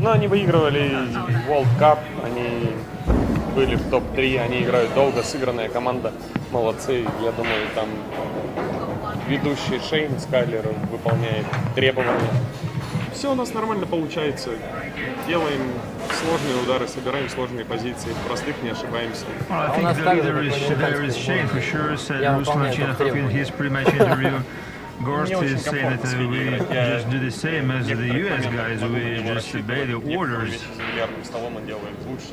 Ну, они выигрывали World Cup, они были в топ-3, они играют долго, сыгранная команда, молодцы. Я думаю, там ведущий Шейн Скайлер выполняет требования. Все у нас нормально получается. Делаем сложные удары, собираем сложные позиции, в простых не ошибаемся. Well, I think the leader is Shane for sure, said Ruslan Chinakhov in his pre-match interview. Gorst is saying that we just do the same as the US guys, we just obey the orders.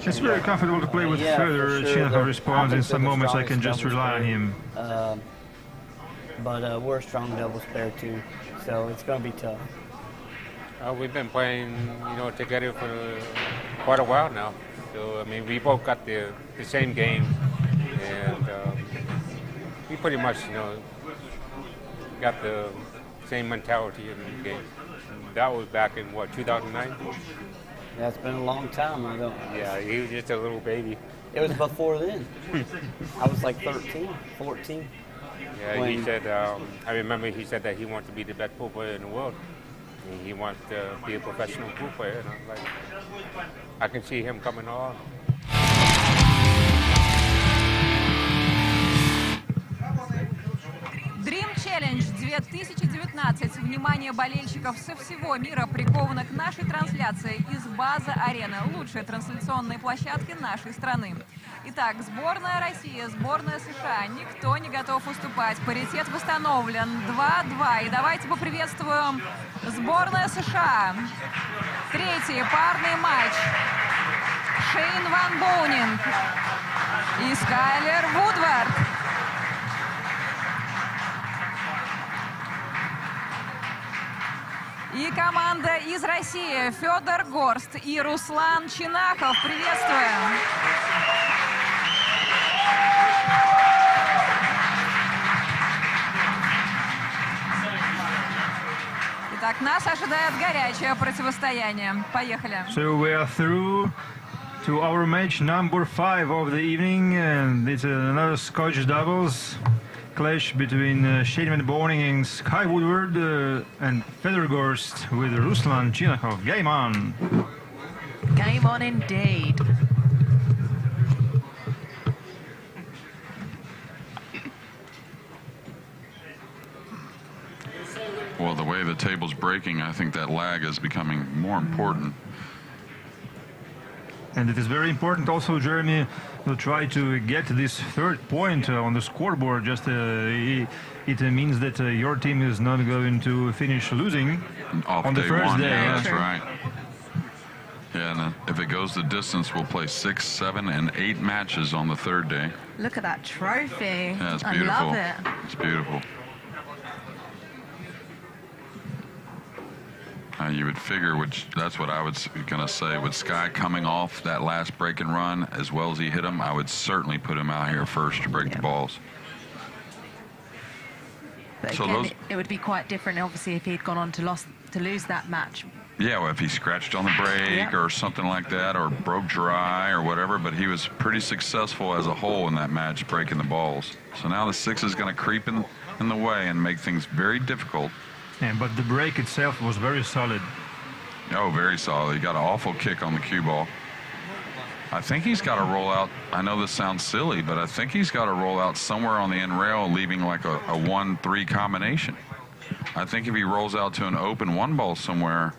It's very comfortable to play with Federer. Chinakhov responds, in some moments I can just rely on him. But we're a strong doubles pair too, so it's going to be tough. We've been playing, together for quite a while now. So I mean, we both got the same game, and we pretty much, got the same mentality in the game. And that was back in what, 2009? Yeah, it's been a long time ago. Yeah, he was just a little baby. It was before then. I was like 13, 14. Yeah, he said. I remember he said that he wanted to be the best pool player in the world. He wants to be a professional pool player, and I'm like, I can see him coming on. Dreamchallenge 2019. Внимание болельщиков со всего мира приковано к нашей трансляции из базы-арены, лучшей трансляционной площадки нашей страны. Итак, сборная России, сборная США. Никто не готов уступать. Паритет восстановлен. 2-2. И давайте поприветствуем сборная США. Третий парный матч. Шейн Ван Боунинг и Скайлер Вудвард. И команда из России Федор Горст и Руслан Чинахов. Приветствуем! Итак, нас ожидает горячее противостояние. Поехали. So we are through to our match number 5 of the evening, and it's another Scottish doubles clash between Shane Van Boening and Sky Woodward and Fedor Gorst with Ruslan Chinakhov. Game on! Game on indeed. Well, the way the table's breaking, I think that lag is becoming more important. And it is very important also, Jeremy, to try to get this third point on the scoreboard. Just it means that your team is not going to finish losing on the first day. Yeah, that's right. Yeah, and if it goes the distance, we'll play 6, 7, and 8 matches on the third day. Look at that trophy. Yeah, it's beautiful. I love it. It's beautiful. You would figure, which that's what I was going to say, with Sky coming off that last break and run as well as he hit him, I would certainly put him out here first to break the balls. But so again, it would be quite different, obviously, if he'd gone on to lose that match. Yeah, well, if he scratched on the break or something like that, or broke dry or whatever, but he was pretty successful as a whole in that match, breaking the balls. So now the 6 is going to creep in the way and make things very difficult. Yeah, but the break itself was very solid. Oh, very solid. He got an awful kick on the cue ball. I think he's got to roll out. I know this sounds silly, but I think he's got to roll out somewhere on the end rail, leaving like a 1-3 combination. I think if he rolls out to an open 1 ball somewhere,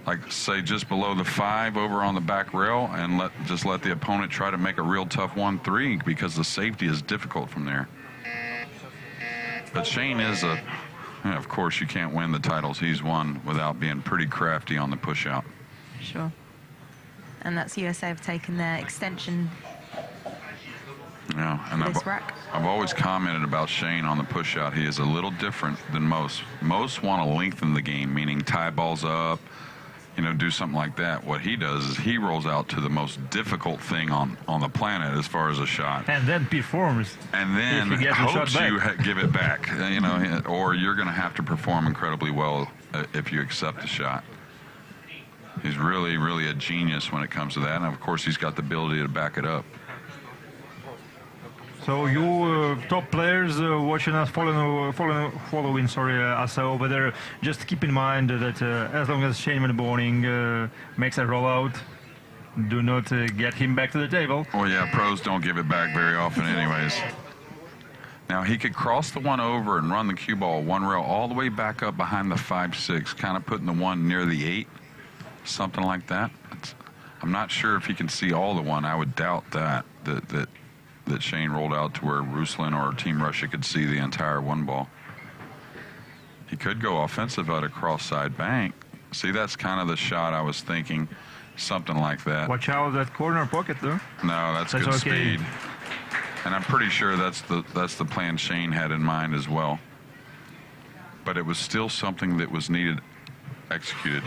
like say just below the 5 over on the back rail, and just let the opponent try to make a real tough 1-3, because the safety is difficult from there. But Shane is a... Yeah, of course, you can't win the titles he's won without being pretty crafty on the push-out. Sure. And that's USA have taken their extension. Yeah, and I've always commented about Shane on the push-out. He is a little different than most. Most want to lengthen the game, meaning tie balls up, do something like that. What he does is he rolls out to the most difficult thing on the planet as far as a shot. And then performs. And then hopes you give it back, or you're going to have to perform incredibly well if you accept the shot. He's really, really a genius when it comes to that. And, of course, he's got the ability to back it up. So you top players watching us, following us over there, just keep in mind that as long as Shane Van Boening makes a rollout, do not get him back to the table. Well, yeah, pros don't give it back very often anyways. Now, he could cross the one over and run the cue ball one rail all the way back up behind the 5-6, kind of putting the one near the 8, something like that. I'm not sure if he can see all the one. I would doubt that Shane rolled out to where Ruslan or Team Russia could see the entire one ball. He could go offensive at a cross-side bank. See, that's kind of the shot I was thinking, something like that. Watch out that corner pocket, though. No, that's good okay. speed. And I'm pretty sure that's the plan Shane had in mind as well. But it was still something that was needed executed.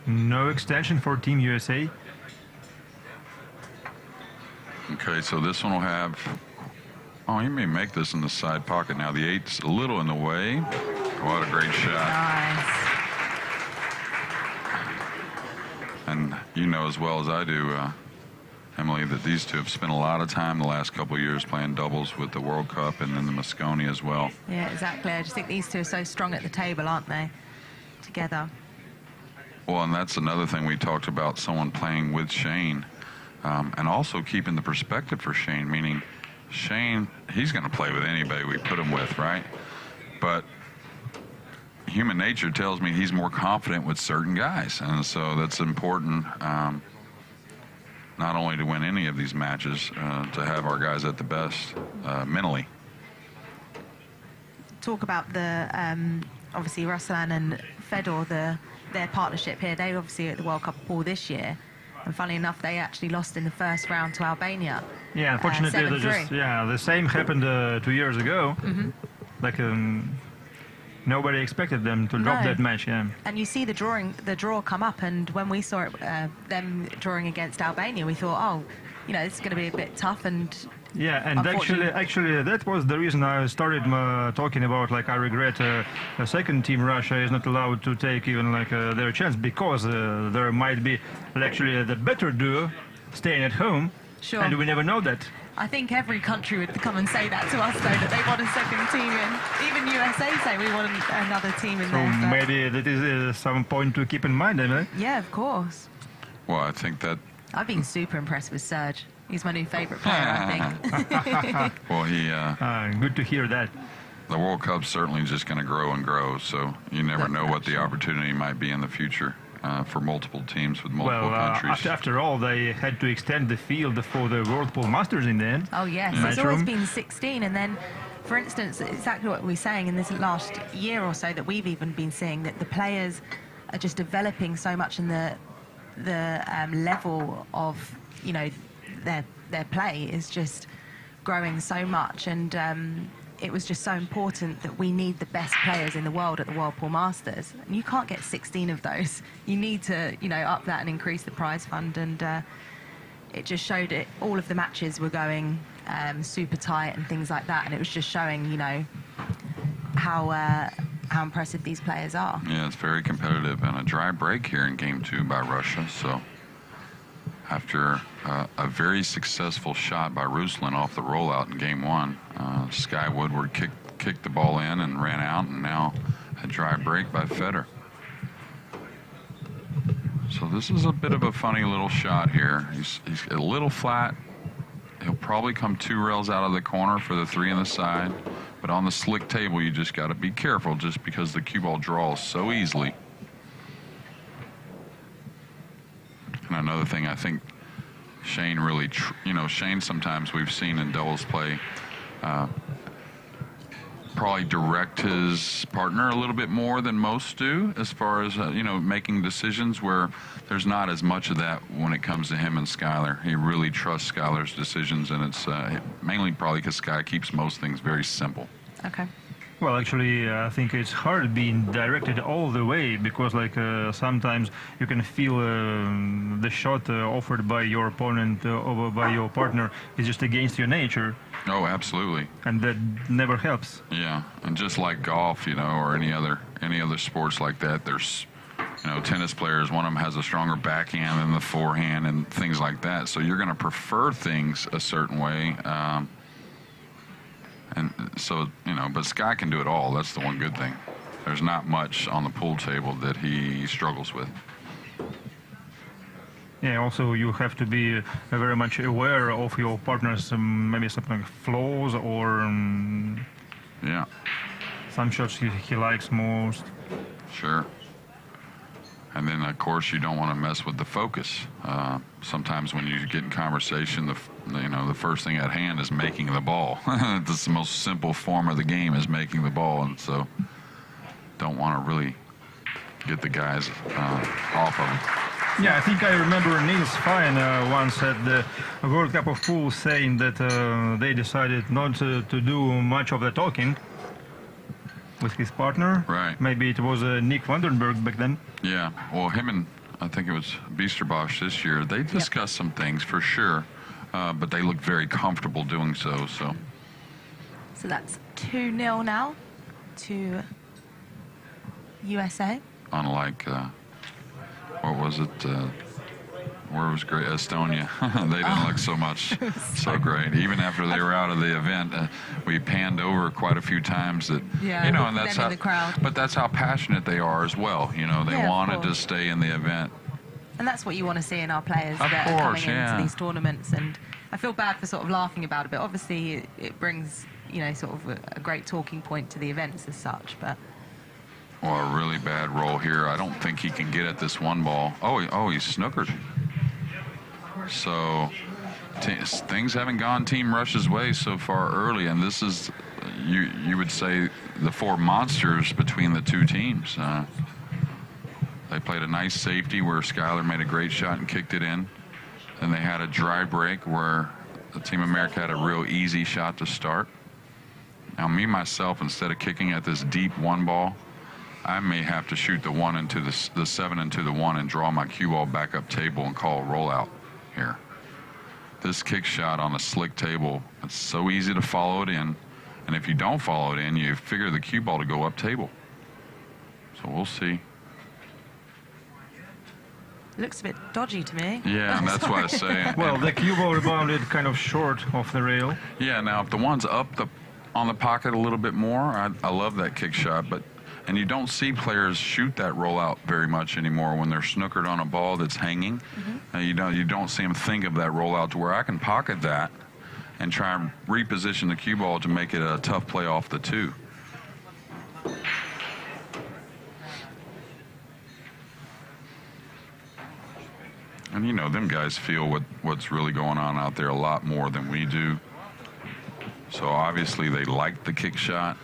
No extension for Team USA. Okay, so this one will have... Oh, he may make this in the side pocket now. The 8's a little in the way. What a great shot. Nice. And you know as well as I do, Emily, that these two have spent a lot of time the last couple of years playing doubles with the World Cup and then the Moscone as well. Yeah, exactly. I just think these two are so strong at the table, aren't they? Together. Well, and that's another thing we talked about, someone playing with Shane. And also keeping the perspective for Shane, meaning Shane, he's going to play with anybody we put him with, right? But human nature tells me he's more confident with certain guys. And so that's important, not only to win any of these matches, to have our guys at the best mentally. Talk about the, obviously, Ruslan and Fedor, their partnership here. They obviously at the World Cup ball this year. And funnily enough, they actually lost in the first round to Albania. Yeah, unfortunately, the same happened 2 years ago. Mm-hmm. Like nobody expected them to drop that match. Yeah. And you see the draw come up, and when we saw it, them drawing against Albania, we thought, oh, you know, this is going to be a bit tough. And yeah, and actually, that was the reason I started talking about, like, I regret a second Team Russia is not allowed to take even like their chance, because there might be actually the better duo staying at home. Sure. And we never know that. I think every country would come and say that to us, though, that they want a second team in. Even USA say we want another team in So there. maybe that is some point to keep in mind, Emily. Yeah, of course. Well, I think that... I've been super impressed with Serge. He's my new favourite player, I think. Well, he... good to hear that. The World Cup's certainly just going to grow and grow, so you never know what the opportunity might be in the future for multiple teams with multiple countries. After all, they had to extend the field for the World Pool Masters in the end. Oh, yes. It's always been 16, and then, for instance, exactly what we're saying in this last year or so that we've even been seeing, that the players are just developing so much in the level of, you know, their play is just growing so much, and it was just so important that we need the best players in the world at the World Pool Masters, and you can't get 16 of those. You need to, you know, up that and increase the prize fund, and it just showed it. All of the matches were going super tight and things like that, and it was just showing, you know, how impressive these players are. Yeah, it's very competitive, and a dry break here in Game 2 by Russia. So after a very successful shot by Ruslan off the rollout in Game 1, Sky Woodward kicked the ball in and ran out, and now a dry break by Fedor. So this is a bit of a funny little shot here. He's a little flat. He'll probably come 2 rails out of the corner for the 3 on the side. But on the slick table, you just got to be careful, just because the cue ball draws so easily. And another thing, I think Shane really, Shane sometimes we've seen in doubles play probably direct his partner a little bit more than most do, as far as, making decisions, where there's not as much of that when it comes to him and Skylar. He really trusts Skylar's decisions, and it's mainly probably because Sky keeps most things very simple. Okay. Well, actually, I think it's hard being directed all the way, because, like, sometimes you can feel the shot offered by your opponent or by your partner is just against your nature. Oh, absolutely. And that never helps. Yeah, and just like golf, or any other sports like that, there's You know, tennis players, one of them has a stronger backhand than the forehand and things like that. So you're going to prefer things a certain way. And so, you know, but Sky can do it all. That's the one good thing. There's not much on the pool table that he struggles with. Yeah, also you have to be very much aware of your partner's maybe something like flaws or Yeah. some shots he likes most. Sure. And then, of course, you don't want to mess with the focus. Sometimes when you get in conversation, the first thing at hand is making the ball. That's the most simple form of the game, is making the ball, and so don't want to really get the guys off of it. Yeah, I think I remember Niels Fine once at the World Cup of Pool saying that they decided not to do much of the talking with his partner. Right. Maybe it was Nick Vandenberg back then. Yeah, well, him and I think it was Biesterbosch this year, they discussed some things for sure, but they look very comfortable doing so. So that's 2-0 now to USA. Unlike, what was it? Where was great? Estonia. They didn't look so great. Even after they were out of the event, we panned over quite a few times. That you know, and that's how. The crowd. But that's how passionate they are as well. You know, they wanted to stay in the event. And that's what you want to see in our players Of that course, are coming yeah. into these tournaments. And I feel bad for sort of laughing about it, but obviously it brings, you know, sort of a great talking point to the events as such. But Well, a really bad roll here. I don't think he can get at this one ball. Oh, he snookered. So things haven't gone Team Russia's way so far early, and this is, you would say, the four monsters between the two teams. They played a nice safety where Skyler made a great shot and kicked it in. Then they had a dry break where the Team America had a real easy shot to start. Now, me, myself, instead of kicking at this deep one ball, I may have to shoot the one into the 7 into the 1 and draw my cue ball back up table and call a rollout here. This kick shot on a slick table, it's so easy to follow it in. And if you don't follow it in, you figure the cue ball to go up table. So we'll see. it looks a bit dodgy to me. Yeah, and that's what I say. Well, the cue ball rebounded kind of short off the rail. Yeah, now if the one's up on the pocket a little bit more, I love that kick shot, and you don't see players shoot that rollout very much anymore when they're snookered on a ball that's hanging. Mm-hmm. You don't see them think of that rollout to where I can pocket that and try and reposition the cue ball to make it a tough play off the 2. And you know, them guys feel what's really going on out there a lot more than we do. So obviously they like the kick shot.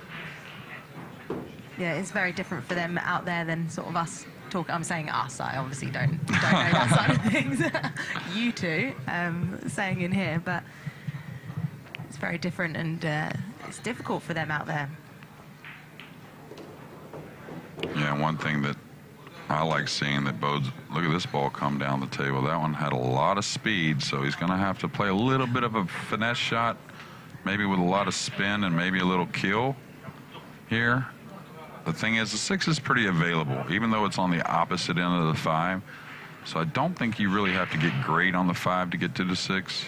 Yeah, it's very different for them out there than sort of us talking. I'm saying us, I obviously don't know that side of things. You two, saying in here, but it's very different, and it's difficult for them out there. Yeah, one thing that I like seeing that bodes, look at this ball come down the table. That one had a lot of speed, so he's going to have to play a little bit of a finesse shot, maybe with a lot of spin and maybe a little kill here. The thing is, the 6 is pretty available, even though it's on the opposite end of the 5. So I don't think you really have to get great on the 5 to get to the 6.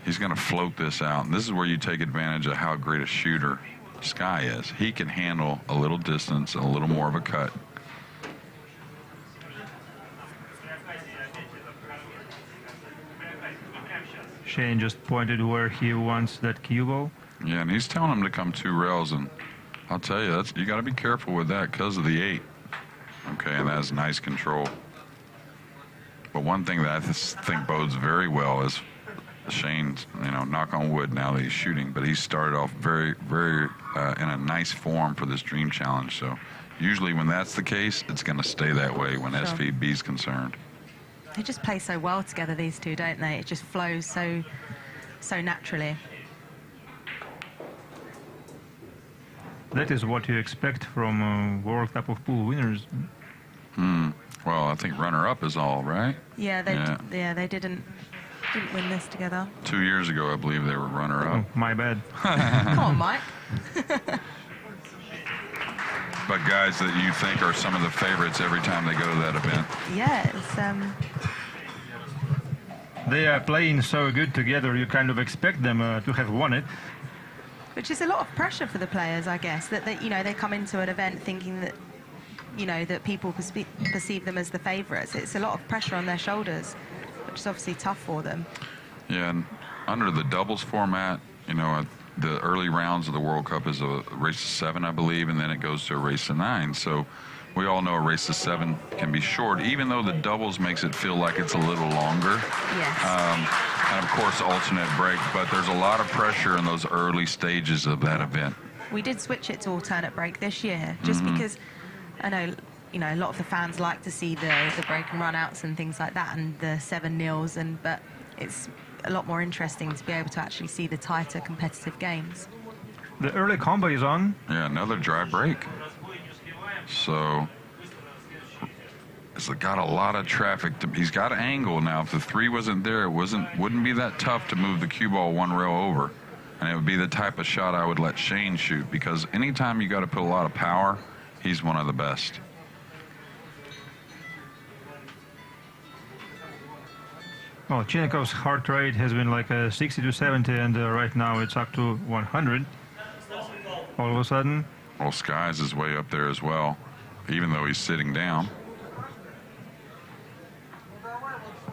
He's going to float this out, and this is where you take advantage of how great a shooter Sky is. He can handle a little distance and a little more of a cut. Shane just pointed where he wants that cue ball. Yeah, and he's telling him to come 2 rails, and I'll tell you, you got to be careful with that because of the 8. Okay, and that has nice control. But one thing that I think bodes very well is Shane's, you know, knock on wood now that he's shooting, but he started off very, very in a nice form for this Dream Challenge. So usually when that's the case, it's going to stay that way when SVB is concerned. They just play so well together, these two, don't they? It just flows so naturally. That is what you expect from World Cup of Pool winners. Well, I think runner-up is all, right? Yeah, they didn't win this together. 2 years ago, I believe they were runner-up. Oh, my bad. Come on, Mike. but guys that you think are some of the favorites every time they go to that event. Yeah, it's They are playing so good together, you kind of expect them to have won it. which is a lot of pressure for the players, I guess, that you know, they come into an event thinking that, you know, that people perceive them as the favourites. It's a lot of pressure on their shoulders, which is obviously tough for them. Yeah, and under the doubles format, you know, the early rounds of the World Cup is a race of 7, I believe, and then it goes to a race of 9. So we all know a race of 7 can be short, even though the doubles makes it feel like it's a little longer. Yes. And of course, alternate break, but there's a lot of pressure in those early stages of that event. We did switch it to alternate break this year, just because I know, you know, a lot of the fans like to see the break and run outs and things like that, and the 7-0s, but it's a lot more interesting to be able to actually see the tighter competitive games. The early combo is on. Yeah, another dry break. So he's got a lot of traffic. He's got an angle now. If the 3 wasn't there, it wouldn't be that tough to move the cue ball 1 rail over. And it would be the type of shot I would let Shane shoot, because anytime you got to put a lot of power, he's one of the best. Well, Chinakhov's heart rate has been like 60 to 70, and right now it's up to 100. All of a sudden. Well, Skies is way up there as well, even though he's sitting down.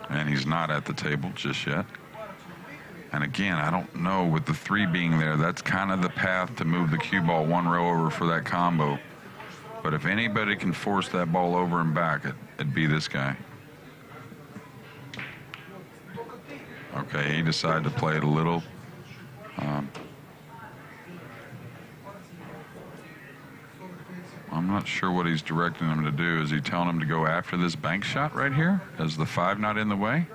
And he's not at the table just yet. And again, I don't know, with the 3 being there, that's kind of the path to move the cue ball 1 row over for that combo. But if anybody can force that ball over and back, it'd be this guy. Okay, he decided to play it a little. I'm not sure what he's directing him to do. Is he telling him to go after this bank shot right here? Is the 5 not in the way?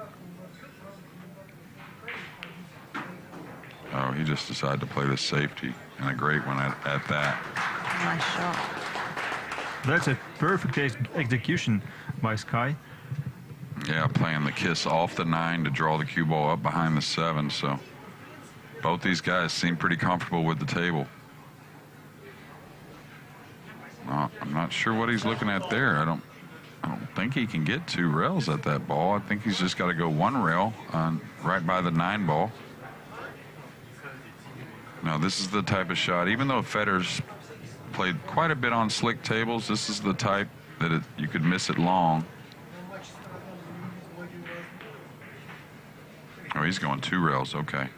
Oh, he just decided to play the safety, and a great one at that. Nice shot. That's a perfect execution by Sky. Yeah, playing the kiss off the 9 to draw the cue ball up behind the 7. So both these guys seem pretty comfortable with the table. I'm not sure what he's looking at there. I don't think he can get 2 rails at that ball. I think he's just got to go 1 rail right by the 9 ball. Now, this is the type of shot, even though Federer's played quite a bit on slick tables, this is the type that you could miss it long. Oh, he's going 2 rails, okay.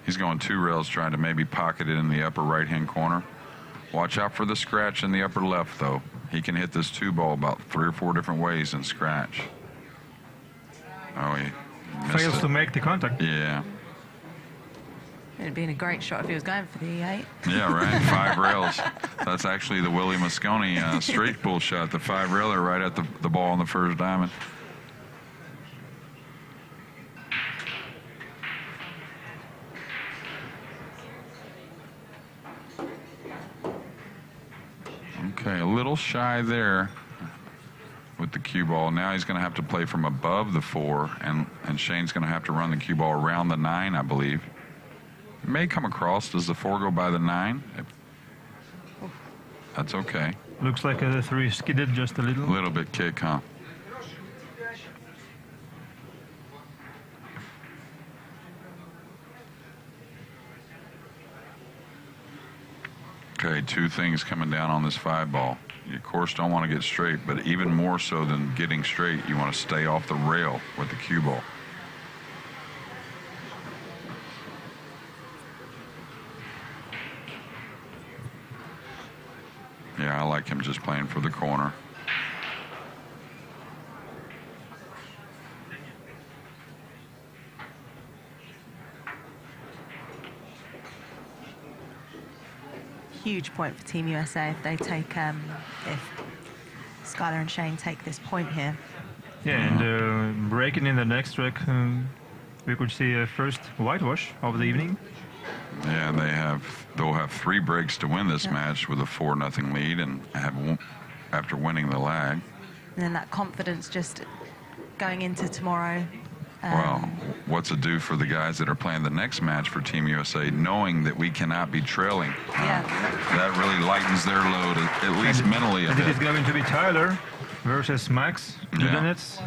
He's going 2 rails, trying to maybe pocket it in the upper right-hand corner. Watch out for the scratch in the upper left, though. He can hit this 2 ball about 3 or 4 different ways and scratch. Oh, he fails to make the contact. Yeah. It'd been a great shot if he was going for the E8. Yeah, right. 5 rails. That's actually the Willie Mosconi straight pull shot, the 5 railer right at the ball on the first diamond. Okay, a little shy there with the cue ball. Now he's going to have to play from above the 4, and Shane's going to have to run the cue ball around the 9, I believe. It may come across. Does the 4 go by the 9? That's okay. Looks like the 3 skidded just a little. A little bit kick, huh? Okay, 2 things coming down on this 5 ball. You, of course, don't want to get straight, but even more so than getting straight, you want to stay off the rail with the cue ball. Yeah, I like him just playing for the corner. Huge point for Team USA if they take, if Skylar and Shane take this point here. Yeah, and breaking in the next track, we could see a first whitewash of the evening. Yeah, they'll have 3 breaks to win this match with a 4-0 lead, and after winning the lag. And then that confidence just going into tomorrow. Well, what's it do for the guys that are playing the next match for Team USA, knowing that we cannot be trailing. That really lightens their load, at least mentally a bit. It is going to be Tyler versus Max Dudenitz,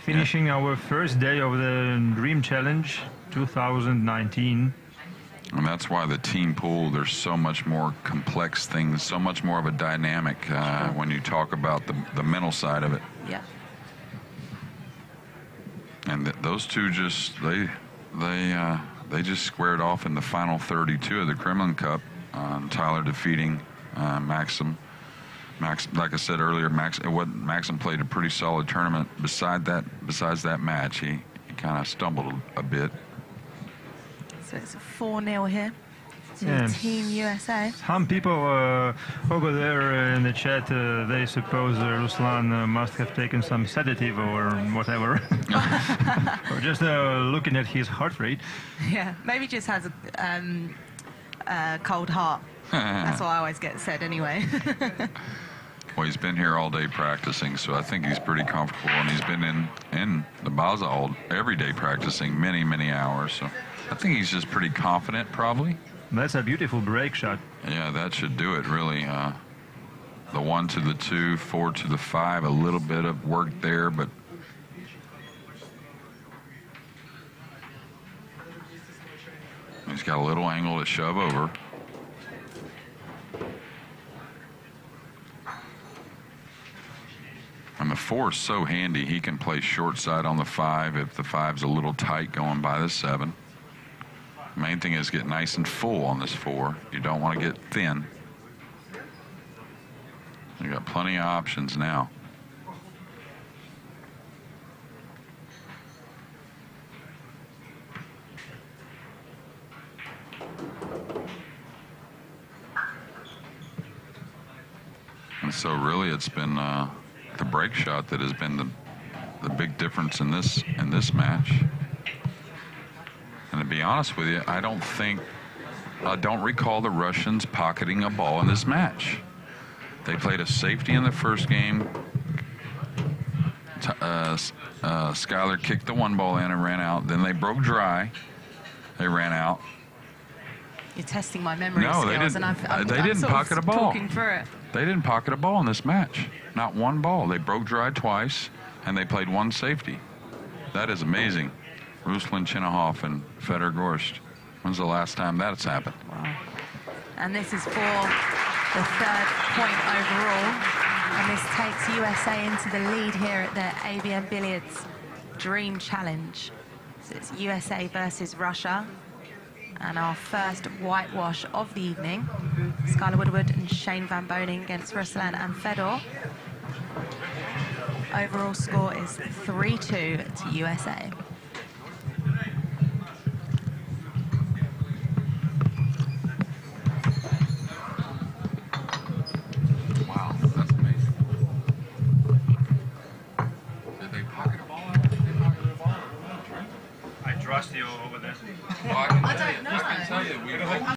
finishing our first day of the Dream Challenge 2019. And that's why the team pool, there's so much more complex things, so much more of a dynamic when you talk about the mental side of it. Yeah. And those two just, they just squared off in the final 32 of the Kremlin Cup. Tyler defeating Maxim. Like I said earlier, Maxim played a pretty solid tournament. Besides that match, he kind of stumbled a bit. So it's a 4-0 here to Team USA. Some people over there in the chat, they suppose Ruslan must have taken some sedative or whatever. Or just looking at his heart rate. Yeah, maybe just has a cold heart. That's what I always get said anyway. Well, he's been here all day practicing, so I think he's pretty comfortable, and he's been in the Baza every day practicing many hours. So I think he's just pretty confident, probably. That's a beautiful break shot. Yeah, that should do it, really. The 1 to the 2, 4 to the 5, a little bit of work there, but he's got a little angle to shove over. And the 4 is so handy. He can play short side on the 5 if the 5's a little tight going by the 7. Main thing is get nice and full on this 4. You don't want to get thin. You got plenty of options now. And so really it's been the break shot that has been the big difference in this match. And to be honest with you, I don't recall the Russians pocketing a ball in this match. They played a safety in the first game. Skyler kicked the 1 ball in and ran out. Then they broke dry. They ran out. You're testing my memory skills. They didn't pocket a ball. They didn't pocket a ball in this match. Not 1 ball. They broke dry twice, and they played 1 safety. That is amazing. Ruslan Chinakhov and Fedor Gorst. When's the last time that's happened? Wow. And this is for the 3rd point overall. And this takes USA into the lead here at the ABNbilliards Dream Challenge. So it's USA versus Russia. And our first whitewash of the evening. Skylar Woodward and Shane Van Boening against Ruslan and Fedor. Overall score is 3-2 to USA. Wow, that's amazing. Did they pocket a ball? Did they pocket a ball? I trust you over there. Well, I can tell you, we